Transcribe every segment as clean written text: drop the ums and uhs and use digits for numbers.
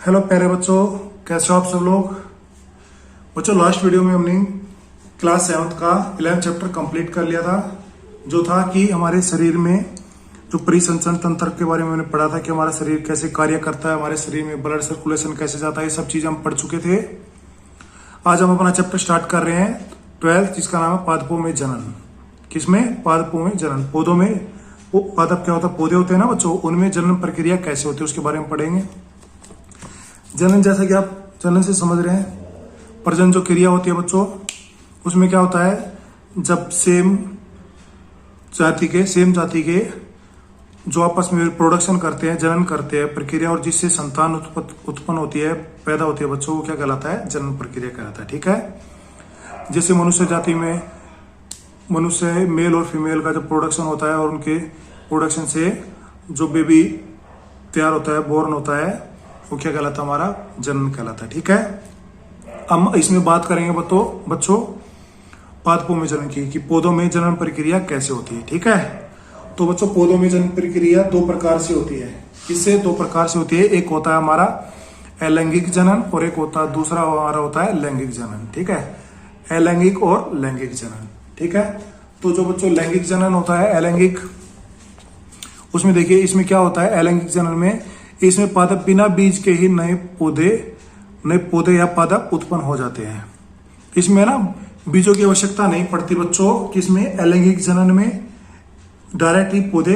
Hello प्यारे बच्चों, कैसे हो आप सब लोग। बच्चों, लास्ट वीडियो में हमने क्लास 7 का 11 चैप्टर कंप्लीट कर लिया था, जो था कि हमारे शरीर में जो परिसंचरण तंत्र के बारे में मैंने पढ़ा था कि हमारा शरीर कैसे कार्य करता है, हमारे शरीर में ब्लड सर्कुलेशन कैसे जाता है, ये सब चीजें हम पढ़ चुके थे। आज हम अपना चैप्टर स्टार्ट कर रहे हैं 12th, जिसका नाम है पादपों में जनन। किसमें? पादपों में जनन। पौधों में वो पादप क्या होता है? पौधे होते हैं ना बच्चों, उनमें जनन प्रक्रिया कैसे होती है उसके बारे में पढ़ेंगे। जनन, जैसा कि आप जनन से समझ रहे हैं, प्रजनन जो क्रिया होती है बच्चों, उसमें क्या होता है, जब सेम जाति के जो आपस में प्रोडक्शन करते हैं, जनन करते हैं प्रक्रिया, और जिससे संतान उत्पन्न होती है, पैदा होती है बच्चों, वो क्या कहलाता है? जनन प्रक्रिया कहलाता है। ठीक है। जैसे मनुष्य जाति में मनुष्य मेल और फीमेल का जब प्रोडक्शन होता है, और उनके प्रोडक्शन से जो बेबी तैयार होता है, बोर्न होता है, वो क्या कहलाता है? हमारा जनन कहलाता है। ठीक है। हम इसमें बात करेंगे बच्चों पादपों में जनन की, कि पौधों में जनन प्रक्रिया कैसे होती है। ठीक है। तो बच्चों, पौधों में जनन प्रक्रिया दो प्रकार से होती है। इससे दो प्रकार से होती है। एक होता है हमारा अलैंगिक जनन, और एक दूसरा हमारा होता है लैंगिक जनन। ठीक है। अलैंगिक और लैंगिक जनन। ठीक है। तो जो बच्चों लैंगिक जनन होता है, अलैंगिक, उसमें देखिए इसमें क्या होता है। अलैंगिक जनन में इसमें पादप बिना बीज के ही नए पौधे या पादप उत्पन्न हो जाते हैं। इसमें ना बीजों की आवश्यकता नहीं पड़ती बच्चों। किसमें? अलैंगिक जनन में डायरेक्ट ही पौधे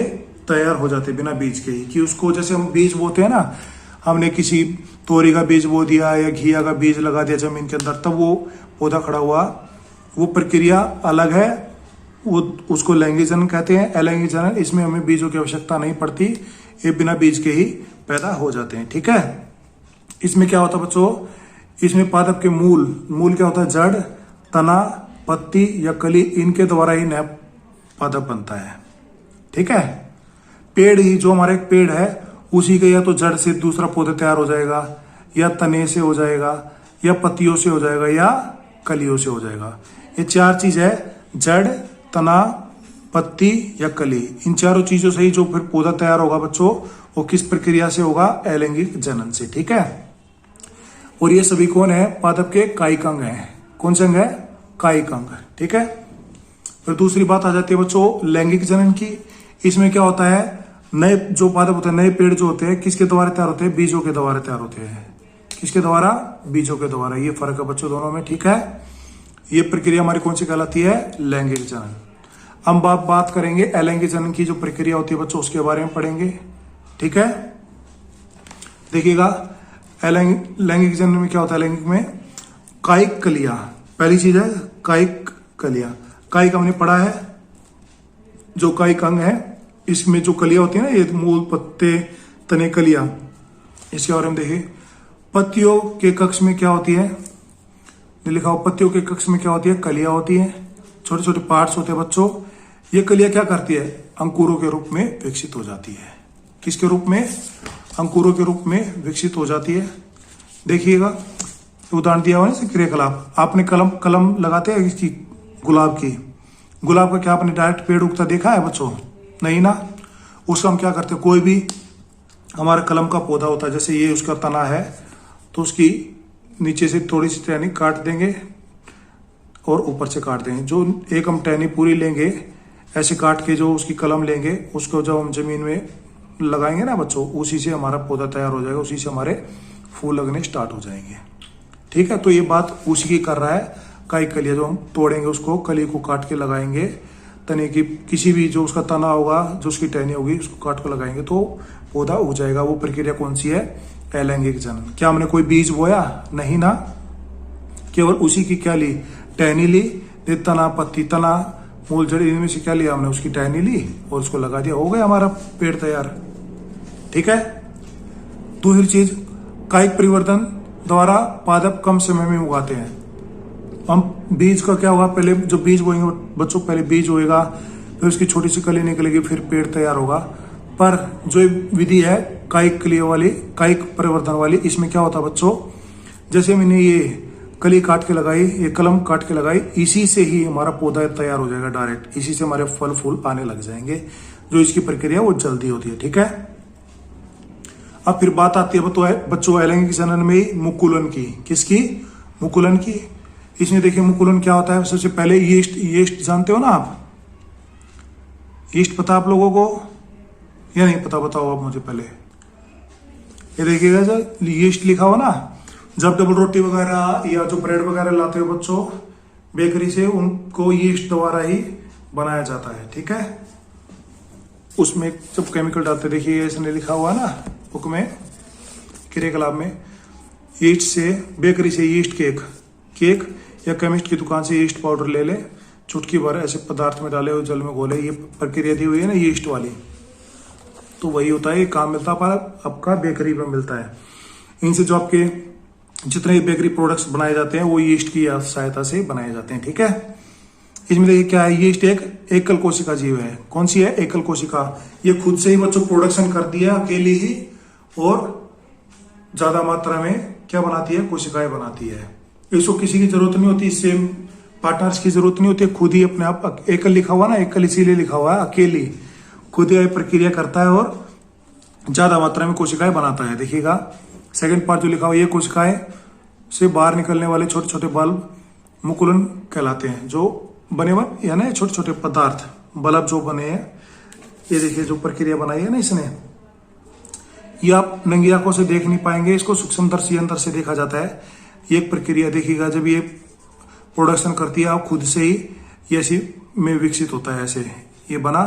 तैयार हो जाते हैं बिना बीज के ही। कि उसको जैसे हम बीज बोते हैं ना, हमने किसी तोरी का बीज बो दिया या घिया का बीज लगा दिया जमीन के अंदर, तब वो पौधा खड़ा हुआ, वो प्रक्रिया अलग है, वो उसको लैंगिक जनन कहते हैं। अलैंगिक जनन, इसमें हमें बीजों की आवश्यकता नहीं पड़ती, ये बिना बीज के ही पैदा हो जाते हैं। ठीक है। इसमें क्या होता है बच्चों, इसमें पादप के मूल क्या होता है? जड़, तना, पत्ती या कली, इनके द्वारा ही नया पादप बनता है। ठीक है। पेड़ ही, जो हमारा एक पेड़ है, उसी के या तो जड़ से दूसरा पौधा तैयार हो जाएगा, या तने से हो जाएगा, या पत्तियों से हो जाएगा, या कलियों से हो जाएगा। ये चार चीज है, जड़, तना, पत्ती या कली। इन चारों चीजों से ही जो फिर पौधा तैयार होगा बच्चों, वो किस प्रक्रिया से होगा? अलैंगिक जनन से। ठीक है। और ये सभी कौन है? पादप के कायिक अंग हैं। कौन से अंग है? कायिक अंग। ठीक है। फिर दूसरी बात आ जाती है बच्चों लैंगिक जनन की। इसमें क्या होता है, नए जो पादप होते हैं, नए पेड़ जो होते हैं, किसके द्वारा तैयार होते हैं? बीजों के द्वारा तैयार होते हैं। किसके द्वारा? बीजों के द्वारा। ये फर्क है बच्चों दोनों में। ठीक है। ये प्रक्रिया हमारी कौन सी कहलाती है? लैंगिक जनन। हम बात करेंगे अलैंगिक जनन की जो प्रक्रिया होती है बच्चों, उसके बारे में पढ़ेंगे। ठीक है। देखिएगा लैंगिक जनन में क्या होता है। लैंगिक में कायिक कलिया, पहली चीज है कायिक कलिया। कायिक हमने पढ़ा है, जो कायिक अंग है, इसमें जो कलिया होती है ना, ये मूल, पत्ते, तने, कलिया, इसके बारे में देखिए। पत्तियों के कक्ष में क्या होती है? लिखा हो, पत्तियों के कक्ष में क्या होती है? कलिया होती है। छोटे छोटे पार्ट्स होते हैं बच्चों। ये कलिया क्या करती है? अंकुरों के रूप में विकसित हो जाती है। किसके रूप में? अंकुरों के रूप में विकसित हो जाती है। देखिएगा उदाहरण दिया हुआ है क्रियाकलाप। आपने कलम लगाते हैं इसकी, गुलाब की। गुलाब का क्या आपने डायरेक्ट पेड़ उगता देखा है बच्चों? नहीं ना। उसका हम क्या करते हैं, कोई भी हमारा कलम का पौधा होता है, जैसे ये उसका तना है, तो उसकी नीचे से थोड़ी सी टहनी काट देंगे और ऊपर से काट देंगे। जो एक हम टहनी पूरी लेंगे, ऐसे काट के जो उसकी कलम लेंगे, उसको जब हम जमीन में लगाएंगे ना बच्चों, उसी से हमारा पौधा तैयार हो जाएगा, उसी से हमारे फूल लगने स्टार्ट हो जाएंगे। ठीक है। तो ये बात उसी की कर रहा है कायिक कलिया। जो हम तोड़ेंगे उसको, कली को काट के लगाएंगे, तने की किसी भी जो उसका तना होगा, जो उसकी टहनी होगी, उसको काट के लगाएंगे तो पौधा उग जाएगा। वो प्रक्रिया कौन सी है? अलैंगिक जनन। क्या हमने कोई बीज बोया? नहीं ना। केवल उसी की क्या ली? टहनी ली, तना, पत्ती, तना, मूल, जड़, इनमें से क्या लिया हमने? उसकी टहनी ली और उसको लगा दिया, हो गया हमारा पेड़ तैयार। ठीक है। दूसरी चीज, कायिक परिवर्तन द्वारा पादप कम समय में उगाते हैं। हम बीज का क्या होगा, पहले जो बीज बोएंगे बच्चों, पहले बीज होएगा, फिर उसकी छोटी सी कली निकलेगी, फिर पेड़ तैयार होगा। पर जो विधि है कायिक कलिया वाली, कायिक परिवर्तन वाली, इसमें क्या होता है बच्चों, जैसे मैंने ये कली काट के लगाई, ये कलम काट के लगाई, इसी से ही हमारा पौधा तैयार हो जाएगा डायरेक्ट। इसी से हमारे फल फूल आने लग जाएंगे। जो इसकी प्रक्रिया वो जल्दी होती है। ठीक है। अब फिर बात आती है बच्चों अलैंगिक जनन में मुकुलन की। किसकी? मुकुलन की। इसमें देखिए मुकुलन क्या होता है। सबसे पहले यीस्ट जानते हो ना आप? यीस्ट पता आप लोगों को या नहीं पता? बताओ आप मुझे पहले। ये देखिएगा जो यीस्ट लिखा हो ना, जब डबल रोटी वगैरह या जो ब्रेड वगैरह लाते हो बच्चों बेकरी से, उनको यीस्ट द्वारा ही बनाया जाता है। ठीक है, उसमें जब केमिकल डालते, देखिए इसने लिखा हुआ ना बुक में, क्रियाकलाप में, यीस्ट से, बेकरी से यीस्ट केक या केमिस्ट की दुकान से यीस्ट पाउडर ले ले, चुटकी भर ऐसे पदार्थ में डाले और जल में घोले। ये प्रक्रिया दी हुई है ना यीस्ट वाली, तो वही होता है। ये काम मिलता है पर आपका बेकरी में मिलता है। इनसे जो आपके जितने बेकरी प्रोडक्ट्स बनाए जाते हैं वो यीस्ट की सहायता से बनाए जाते हैं। ठीक है, इसमें देखिए क्या है, यीस्ट एक एकल कोशिका जीव है। कौन सी है? एकल कोशिका। ये खुद से ही बच्चों प्रोडक्शन करती है अकेली ही, और ज्यादा मात्रा में क्या बनाती है? कोशिकाएं बनाती है। इसको किसी की जरूरत नहीं होती, इससे पार्टनर्स की जरूरत नहीं होती, खुद ही अपने आप। एकल लिखा हुआ ना, एकल इसीलिए लिखा हुआ है, अकेली खुद ही प्रक्रिया करता है और ज्यादा मात्रा में कोशिकाएं बनाता है। देखिएगा सेकंड पार्ट जो लिखा हुआ है, ये कोशिकाएं से बाहर निकलने वाले छोटे छोटे बल्ब मुकुलन कहलाते हैं। जो बने हुए यानी छोटे छोटे पदार्थ बल्ब जो बने हैं, ये देखिए जो प्रक्रिया बनाई है ना इसने, ये आप नंगी आंखों से देख नहीं पाएंगे, इसको सूक्ष्मदर्शी यंत्र से देखा जाता है। ये एक प्रक्रिया देखिएगा, जब ये प्रोडक्शन करती है आप खुद से ही, ये ऐसी में विकसित होता है। ऐसे ये बना,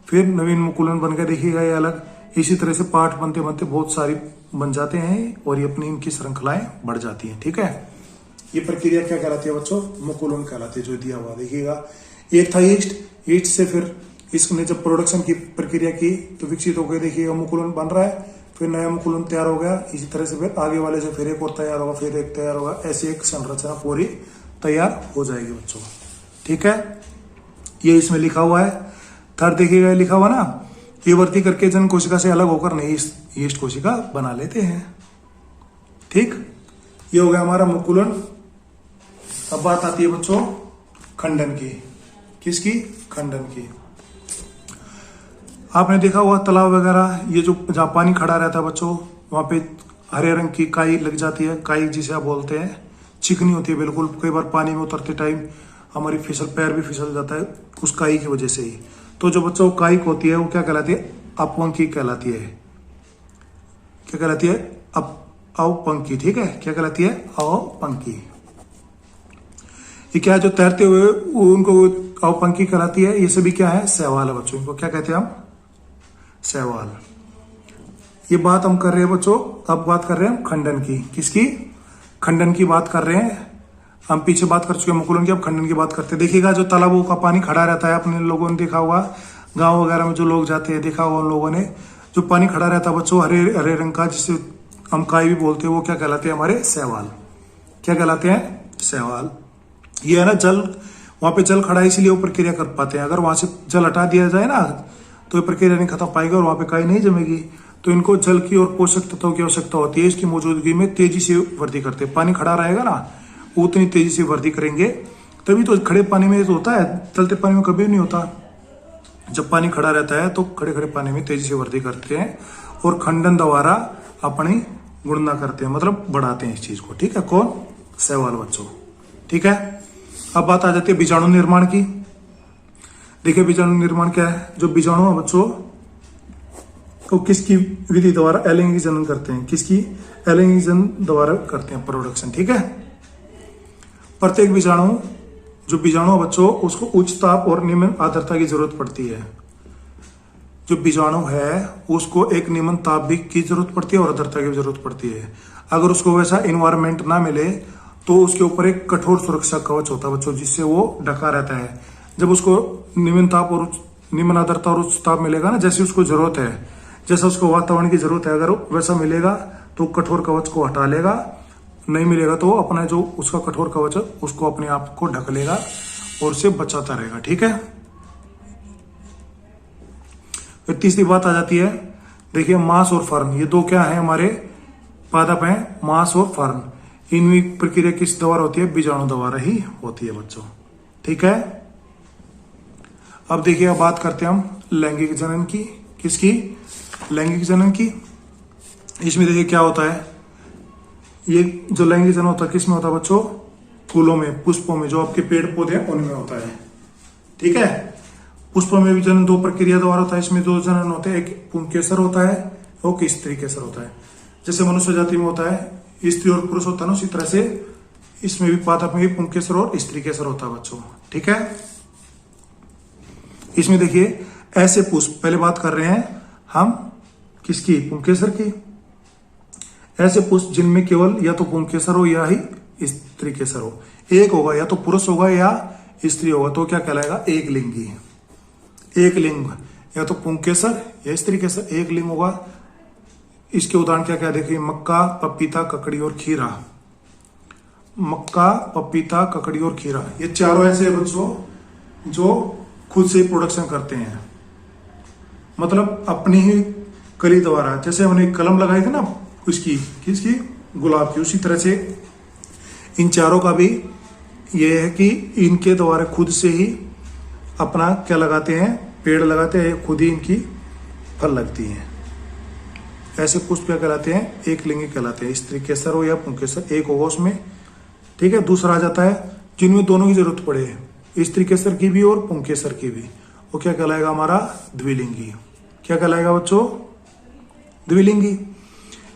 फिर नवीन मुकुलन बन के देखिएगा ये अलग। इसी तरह से पार्ट बनते बनते बहुत सारी बन जाते हैं और ये अपनी इनकी श्रृंखलाएं बढ़ जाती हैं। ठीक है, ये प्रक्रिया क्या कहलाती है बच्चों? मुकुलन कहलाती है, जो दिया हुआ देखिएगा। एक था यीस्ट से फिर इसने जब प्रोडक्शन की प्रक्रिया की तो विकसित हो गए, देखिएगा मुकुलन बन रहा है, फिर नया मुकुलन तैयार हो गया। इसी तरह से फिर आगे वाले से फिर एक और तैयार होगा, फिर एक तैयार होगा, ऐसी एक संरचना पूरी तैयार हो जाएगी बच्चों। ठीक है, ये इसमें लिखा हुआ है। थर्ड देखिएगा लिखा हुआ ना, ये वर्ती करके जन कोशिका से अलग होकर नई यीस्ट कोशिका बना लेते हैं। ठीक, ये हो गया हमारा मुकुलन। अब बात आती है बच्चों खंडन की। किसकी? खंडन की। आपने देखा हुआ तालाब वगैरह, ये जो जहां पानी खड़ा रहता है बच्चों, वहां पे हरे रंग की काई लग जाती है। काई जिसे आप बोलते हैं, चिकनी होती है बिल्कुल। कई बार पानी में उतरते टाइम हमारी पैर भी फिसल जाता है उस काई की वजह से ही। तो जो बच्चों काई होती है वो क्या कहलाती है? अपवंकी कहलाती है। क्या कहलाती है? अवपंकी। ठीक है, क्या कहलाती है? अवपंकी। ये क्या है? जो तैरते हुए उनको अवपंकी कहलाती है। ये सभी क्या है? शैवाल है बच्चों। इनको क्या कहते हैं हम? शैवाल। ये बात हम कर रहे हैं बच्चों, अब बात कर रहे हैं हम खंडन की। किसकी? खंडन की बात कर रहे हैं। हम पीछे बात कर चुके हैं मुकुलन की, अब खंडन की बात करते हैं। देखिएगा जो तालाबों का पानी खड़ा रहता है, अपने लोगों ने देखा होगा, गांव वगैरह में जो लोग जाते हैं देखा होगा उन लोगों ने, जो पानी खड़ा रहता है बच्चों हरे हरे रंग का, जिसे हम काई भी बोलते हैं, वो क्या कहलाते हैं? हमारे शैवाल। क्या कहलाते हैं? शैवाल। ये है ना जल, वहां पे जल खड़ा है इसलिए वो प्रक्रिया कर पाते हैं। अगर वहां से जल हटा दिया जाए ना तो ये प्रक्रिया नहीं खत्म पाएगी और वहां पे काई नहीं जमेगी। तो इनको जल की और पोषक तत्वों की आवश्यकता होती है। इसकी मौजूदगी में तेजी से वृद्धि करते हैं। पानी खड़ा रहेगा ना, उतनी तेजी से वृद्धि करेंगे। तभी तो खड़े पानी में तो होता है, चलते पानी में कभी नहीं होता। जब पानी खड़ा रहता है तो खड़े खड़े पानी में तेजी से वृद्धि करते हैं और खंडन द्वारा अपनी गुणना करते हैं, मतलब बढ़ाते हैं इस चीज को। ठीक है, कौन? शैवाल बच्चों। ठीक है, अब बात आ जाती है बीजाणु निर्माण की। देखिए बीजाणु निर्माण क्या है? जो बीजाणु है बच्चों को किसकी विधि द्वारा अलैंगिक जनन करते हैं? किसकी? अलैंगिक जनन द्वारा करते हैं प्रोडक्शन। ठीक है, प्रत्येक बीजाणु, जो बीजाणु है बच्चों, उसको उच्च ताप और निम्न आर्द्रता की जरूरत पड़ती है। जो बीजाणु है उसको एक निम्न ताप भी की जरूरत पड़ती है और आर्द्रता की जरूरत पड़ती है। अगर उसको वैसा इन्वायरमेंट ना मिले तो उसके ऊपर एक कठोर सुरक्षा कवच होता है बच्चों, जिससे वो ढका रहता है। जब उसको निम्न ताप और निम्न आर्द्रता और उच्च ताप मिलेगा ना, जैसे उसको जरूरत है, जैसा उसको वातावरण की जरूरत है, अगर वैसा मिलेगा तो कठोर कवच को हटा लेगा, नहीं मिलेगा तो अपना जो उसका कठोर कवच है उसको अपने आप को ढक लेगा और उससे बचाता रहेगा। ठीक है, फिर तीसरी बात आ जाती है, देखिए मास और फर्न। ये दो क्या है? हमारे पादप हैं, मास और फर्न। इनकी प्रक्रिया किस द्वारा होती है? बीजाणु द्वारा ही होती है बच्चों। ठीक है, अब देखिए अब बात करते हैं हम लैंगिक जनन की। किसकी? लैंगिक जनन की। इसमें देखिए क्या होता है, ये जो लैंगिक जनन होता है किसमें होता है बच्चों, फूलों में, पुष्पों में, जो आपके पेड़ पौधे हैं उनमें होता है। ठीक है, पुष्पों में भी जनन दो प्रक्रिया द्वारा होता है। इसमें दो जनन होते हैं, एक पुंकेसर होता है और स्त्री केसर होता है। जैसे मनुष्य जाति में होता है स्त्री और पुरुष होता है ना, उसी तरह से इसमें भी पादप में भी पुंकेसर और स्त्री केसर होता है बच्चों। ठीक है, इसमें देखिए ऐसे पुष्प, पहले बात कर रहे हैं हम किसकी, पुंकेसर की। ऐसे पुष्प जिनमें केवल या तो पुंकेसर हो या ही स्त्री केसर हो, एक होगा, या तो पुरुष होगा या स्त्री होगा, तो क्या कहलाएगा, एक लिंगी। एक लिंग, या तो पुंकेसर या स्त्री केसर, एक लिंग होगा। इसके उदाहरण क्या क्या देखिए, मक्का, पपीता, ककड़ी और खीरा। मक्का, पपीता, ककड़ी और खीरा, ये चारों ऐसे बच्चों जो खुद से प्रोडक्शन करते हैं, मतलब अपनी ही कली द्वारा। जैसे हमने कलम लगाई थी ना उसकी, किसकी, गुलाब की, उसी तरह से इन चारों का भी ये है कि इनके द्वारा खुद से ही अपना क्या लगाते हैं, पेड़ लगाते हैं, खुद ही इनकी फल लगती हैं। ऐसे पुष्प क्या कहलाते हैं, एक लिंगी कहलाते हैं। स्त्री केसर हो या पुंकेसर, एक होगा उसमें। ठीक है, दूसरा आ जाता है जिनमें दोनों की जरूरत पड़े, स्त्री केसर की भी और पुंकेसर की भी, वो क्या कहलाएगा हमारा, द्विलिंगी। क्या कहलाएगा बच्चों, द्विलिंगी।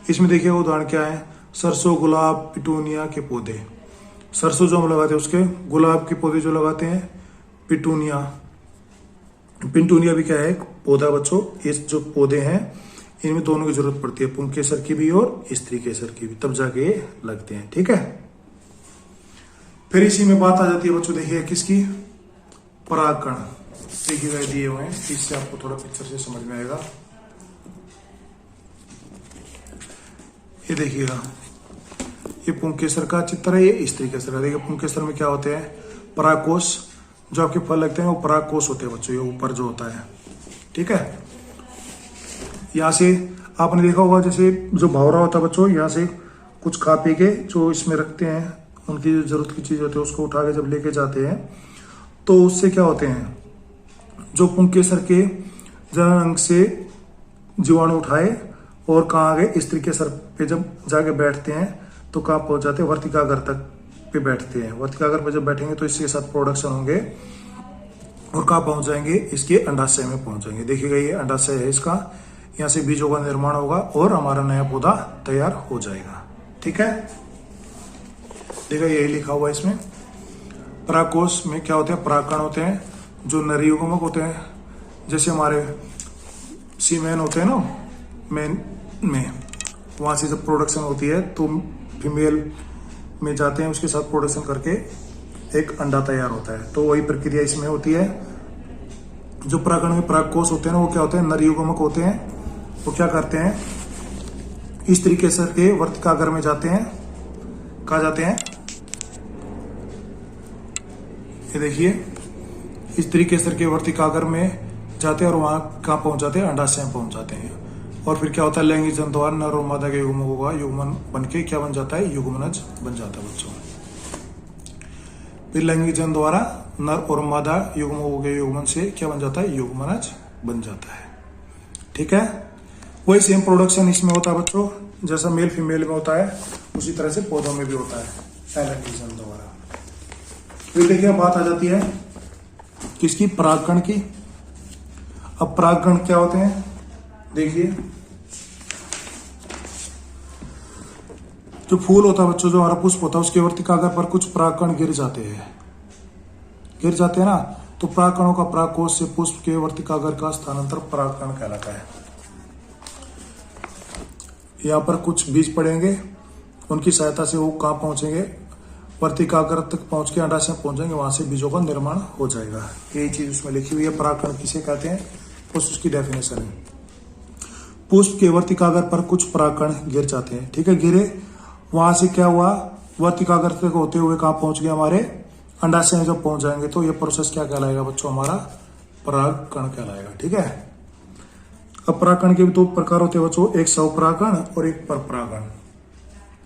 इसमें देखिए उदाहरण क्या है, सरसों, गुलाब, पिटूनिया के पौधे। सरसों जो हम लगाते हैं उसके, गुलाब के पौधे जो लगाते हैं, पिटूनिया। पिटूनिया भी क्या है, एक पौधा बच्चों। ये जो पौधे हैं इनमें दोनों की जरूरत पड़ती है, पुंकेसर की भी और स्त्री केसर की भी, तब जाके ये लगते हैं। ठीक है, फिर इसी में बात आ जाती है बच्चों, देखिए किसकी, परागकण। देखिए दिए हुए हैं, इससे आपको थोड़ा पिक्चर से समझ में आएगा। ये देखिएगा, ये पुंकेसर का चित्र है, ये स्त्री केसर का। देखिए पुंकेसर में क्या होते हैं, परागकोश, जो आपके फल लगते हैं वो परागकोश होते हैं बच्चों, ये ऊपर जो होता है। ठीक है, यहाँ से आपने देखा होगा, जैसे जो भावरा होता है बच्चों, यहाँ से कुछ खा पी के जो इसमें रखते हैं, उनकी जो जरूरत की चीज होती है उसको उठा के जब लेके जाते हैं, तो उससे क्या होते हैं, जो पुंकेसर के जनन अंग से जीवाणु उठाए और कहाँ आ गए, स्त्री केसर पे जब जाके बैठते हैं तो कहाँ पहुंच जाते हैं, वर्तिकाग्र तक पे बैठते हैं। वर्तिकाग्र पे जब बैठेंगे तो इसके साथ प्रोडक्शन होंगे और कहाँ पहुंच जाएंगे, इसके अंडाशय में पहुंच जाएंगे। देखिएगा ये अंडाशय है इसका, यहाँ से बीजों का निर्माण होगा और हमारा नया पौधा तैयार हो जाएगा। ठीक है, देखा यही लिखा हुआ है इसमें। परागकोश में क्या होते हैं, परागकण होते हैं जो नरयुग्मक होते हैं। जैसे हमारे सीमेन होते हैं ना, मेन में, वहां से जब प्रोडक्शन होती है तो फीमेल में जाते हैं, उसके साथ प्रोडक्शन करके एक अंडा तैयार होता है। तो वही प्रक्रिया इसमें होती है। जो परागकण में परागकोश होते हैं ना, वो क्या होते हैं, नरयुग्मक होते हैं। वो क्या करते हैं, स्त्री केसर के वर्तिकाग्र में जाते हैं। कहा जाते हैं, ये देखिए स्त्री केसर के वर्तिकाग्र में जाते हैं और वहां कहाँ पहुंच जाते हैं, अंडाशय में पहुंच जाते हैं। और फिर क्या होता है, लैंगिक जनन द्वारा नर और मादा के युग्म होगा, युग्मन बन के क्या बन जाता है, युग्मनज बन जाता है बच्चों। फिर लैंगिक जनन द्वारा नर और मादा युग्म हो गए, युग्मन से क्या बन जाता है, युग्मनज बन जाता है। ठीक है, वही सेम प्रोडक्शन इसमें होता है बच्चों, जैसा मेल फीमेल में होता है उसी तरह से पौधों में भी होता है, लैंगिक जनन द्वारा। फिर देखिए बात आ जाती है किसकी, परागकण की। अब परागकण क्या होते हैं, देखिए जो फूल होता है बच्चों, जो हमारा पुष्प होता है, उसके वर्तिकाग्र पर कुछ परागकण गिर जाते हैं ना, तो परागकणों का परागकोश से पुष्प के वर्तिकाग्र का स्थानांतर परागकण कहलाता है। यहाँ पर कुछ बीज पड़ेंगे, उनकी सहायता से वो कहाँ पहुंचेंगे, वर्तिकाग्र तक पहुंच के अंडाशय पहुंच जाएंगे, वहां से बीजों का निर्माण हो जाएगा। यही चीज उसमें लिखी हुई है, परागकण किसे कहते हैं, उसकी डेफिनेशन है। पुष्प के वर्तिकाग्र पर कुछ परागकण गिर जाते हैं। ठीक है, गिरे, वहां से क्या हुआ, वर्तिकाग्र तक होते हुए कहाँ पहुंच गए, हमारे अंडाशय में जब पहुंच जाएंगे तो ये प्रोसेस क्या कहलाएगा बच्चों, हमारा परागकण कहलाएगा। ठीक है, अब परागकण के भी दो प्रकार होते हैं बच्चों, एक स्वपरागकण और एक परपरागकण।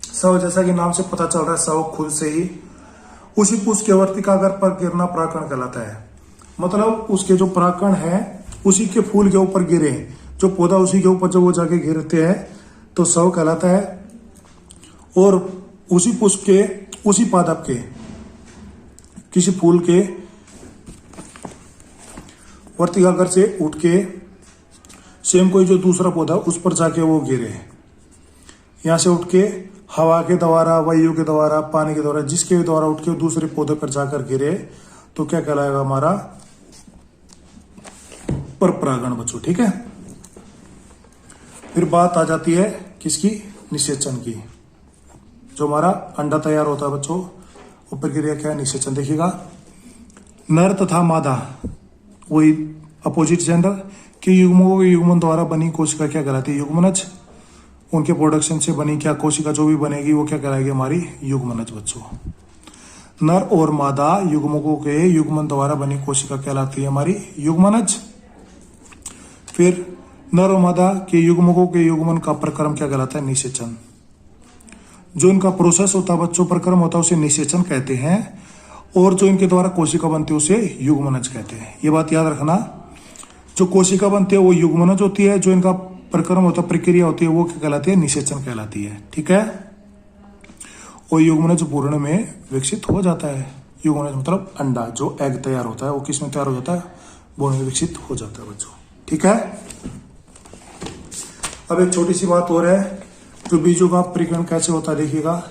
स्व, जैसा कि नाम से पता चल रहा है, स्व खुद से ही उसी पुष्प के वर्तिकाग्र पर गिरना परागकण कहलाता है। मतलब उसके जो परागकण है उसी के फूल के ऊपर गिरे, जो पौधा उसी के ऊपर जब वो जाके गिरते हैं तो शव कहलाता है। और उसी पुष्प के, उसी पादप के, किसी फूल के वर्तिकाग्र से उठ के सेम कोई जो दूसरा पौधा उस पर जाके वो गिरे, यहां से उठ के हवा के द्वारा, वायु के द्वारा, पानी के द्वारा, जिसके भी द्वारा उठ के दूसरे पौधे पर जाकर गिरे तो क्या कहलाएगा हमारा पर परागण बच्चों। ठीक है, फिर बात आ जाती है किसकी, निषेचन की। जो हमारा अंडा तैयार होता है बच्चों, वो प्रक्रिया क्या है, निषेचन। देखिएगा, नर तथा मादा, वही अपोजिट जेंडर के युग्मों के युग्मन द्वारा बनी कोशिका क्या कहलाती है, युग्मनज। उनके प्रोडक्शन से बनी क्या कोशिका जो भी बनेगी वो क्या कहलाएगी, हमारी युग्मनज बच्चों। नर और मादा युग्मकों के युग्मन द्वारा बनी कोशिका कहलाती है हमारी युग्मनज। फिर नर और मादा के युग्मकों के युग्मन का प्रक्रम क्या कहलाता है, निषेचन। जो इनका प्रोसेस होता है बच्चों, प्रक्रम होता है, उसे निषेचन कहते हैं। और जो इनके द्वारा कोशिका बनती है उसे युग्मनज कहते हैं। ये बात याद रखना, जो कोशिका बनती है वो युग्मनज होती है, जो इनका प्रक्रम होता है, प्रक्रिया होती है, वो क्या कहलाती है, निषेचन कहलाती है। ठीक है, और युग्मनज पूर्ण में विकसित हो जाता है। युग्मनज मतलब अंडा, जो एग तैयार होता है वो किस में तैयार हो जाता है, भ्रूण में विकसित हो जाता है बच्चों। ठीक है, अब एक छोटी सी बात और है, जो बीजों का परिकरण कैसे होता है देखिएगा।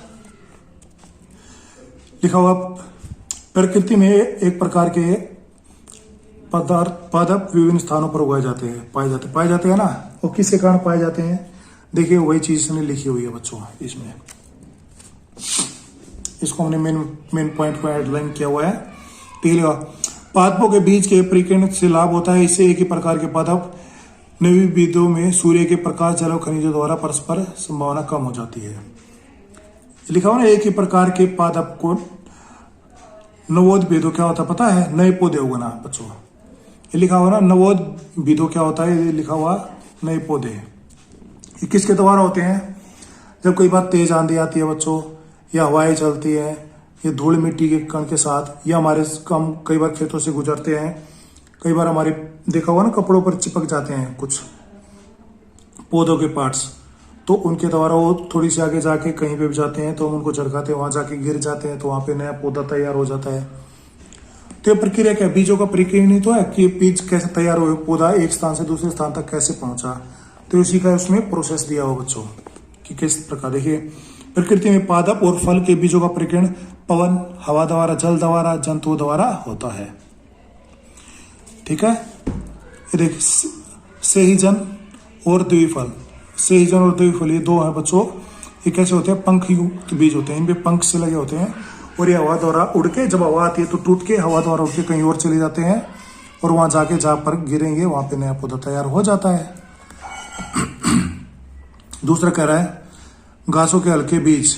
लिखा हुआ, प्रकृति में एक प्रकार के पदार्थ, पादप विभिन्न स्थानों पर उगाए जाते हैं, पाए जाते हैं ना। और किसके कारण पाए जाते हैं, देखिए वही चीज इसने लिखी हुई है बच्चों इसमें। इसको हमने मेन पॉइंट को हेडलाइन किया हुआ है। ठीक है, पादपों के बीज के परिकरण से लाभ होता है। इससे एक ही प्रकार के पादप नवीविधों में सूर्य के प्रकाश, जल और खनिजों द्वारा परस्पर संभावना कम हो जाती है। लिखा हुआ ना, एक ही प्रकार के पादप को नवोद भेदों क्या होता है पता है, नए पौधे उगना बच्चों। ये लिखा हुआ ना, नवोद भेदों क्या होता है, ये लिखा हुआ नए पौधे। ये किसके द्वारा होते हैं, जब कई बार तेज आंधी आती है बच्चों, या हवाएं चलती है, ये धूल मिट्टी के कण के साथ, या हमारे कम कई बार खेतों से गुजरते हैं, कई बार हमारे देखा हुआ ना कपड़ों पर चिपक जाते हैं कुछ पौधों के पार्ट्स, तो उनके द्वारा वो थोड़ी सी आगे जाके कहीं पे भी जाते हैं तो हम उनको झटकाते हैं, वहां जाके गिर जाते हैं, तो वहां पे नया पौधा तैयार हो जाता है। तो ये प्रक्रिया क्या, बीजों का प्रक्रिया नहीं तो है कि बीज कैसे तैयार हुए, पौधा एक स्थान से दूसरे स्थान तक कैसे पहुंचा, तो इसी का उसमें प्रोसेस दिया हुआ बच्चों कि किस प्रकार। देखिए, प्रकृति में पादप और फल के बीजों का प्रकीर्णन पवन, हवा द्वारा, जल द्वारा, जंतुओं द्वारा होता है। ठीक है, ये देखिए, सेहिजन और द्विफल, सेहिजन और द्विफल ये दो है बच्चों। ये कैसे होते हैं, पंख युक्त बीज होते हैं, इनपे पंख से लगे होते हैं, और ये हवा द्वारा उड़ के, जब हवा आती है तो टूट के हवा द्वारा उड़ के कहीं और चले जाते हैं, और वहां जाके जहां पर गिरेंगे वहां पे नया पौधा तैयार हो जाता है। दूसरा कह रहा है, घासों के हल्के बीज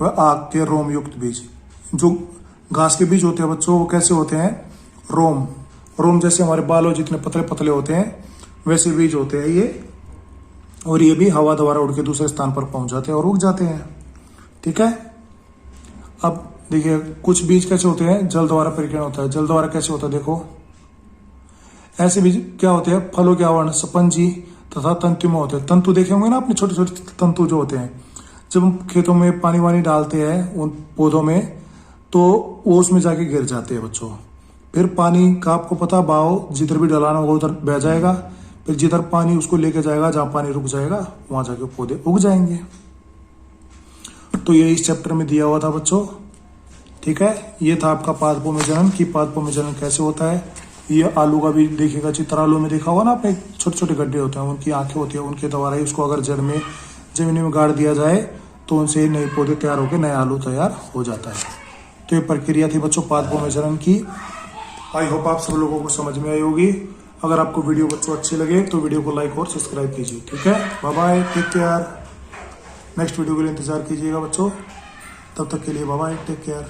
व आग के रोम युक्त बीज। जो घास के बीज होते हैं बच्चों, वो कैसे होते हैं, रोम जैसे हमारे बालों जितने पतले पतले होते हैं वैसे बीज होते हैं ये, और ये भी हवा द्वारा उड़ के दूसरे स्थान पर पहुंच जाते हैं और उग जाते हैं। ठीक है, अब देखिए कुछ बीज कैसे होते हैं, जल द्वारा परिकीर्ण होता है। जल द्वारा कैसे होता है, देखो ऐसे बीज क्या होते हैं, फलों के आवरण स्पंजी तथा तंतु में होते हैं। तंतु देखे होंगे ना आपने, छोटे छोटे तंतु जो होते हैं, जब हम खेतों में पानी वानी डालते हैं उन पौधों में, तो वो उसमें जाके गिर जाते हैं बच्चों। फिर पानी का आपको पता, भाव जिधर भी डलाना होगा उधर बह जाएगा, फिर जिधर पानी उसको लेके जाएगा, जहां पानी रुक जाएगा वहां जाके पौधे उग जाएंगे। तो ये इस चैप्टर में दिया हुआ था बच्चों। ठीक है, ये था आपका पादपों में जनन की, पादपों में जनन कैसे होता है। ये आलू का भी देखिएगा चित्र, आलू में देखा होगा ना आपने, छोटे छोटे गड्ढे होते हैं, उनकी आंखें होती है, उनके द्वारा ही उसको अगर जड़ में जमीन में गाड़ दिया जाए तो उनसे नए पौधे तैयार होकर नया आलू तैयार हो जाता है। तो ये प्रक्रिया थी बच्चों पादपों में जनन की। आई होप आप सब लोगों को समझ में आई होगी। अगर आपको वीडियो बच्चों अच्छे लगे तो वीडियो को लाइक और सब्सक्राइब कीजिए। ठीक है, bye bye, take care. Next video के लिए इंतजार कीजिएगा बच्चों, तब तक के लिए बाय बाय, टेक केयर।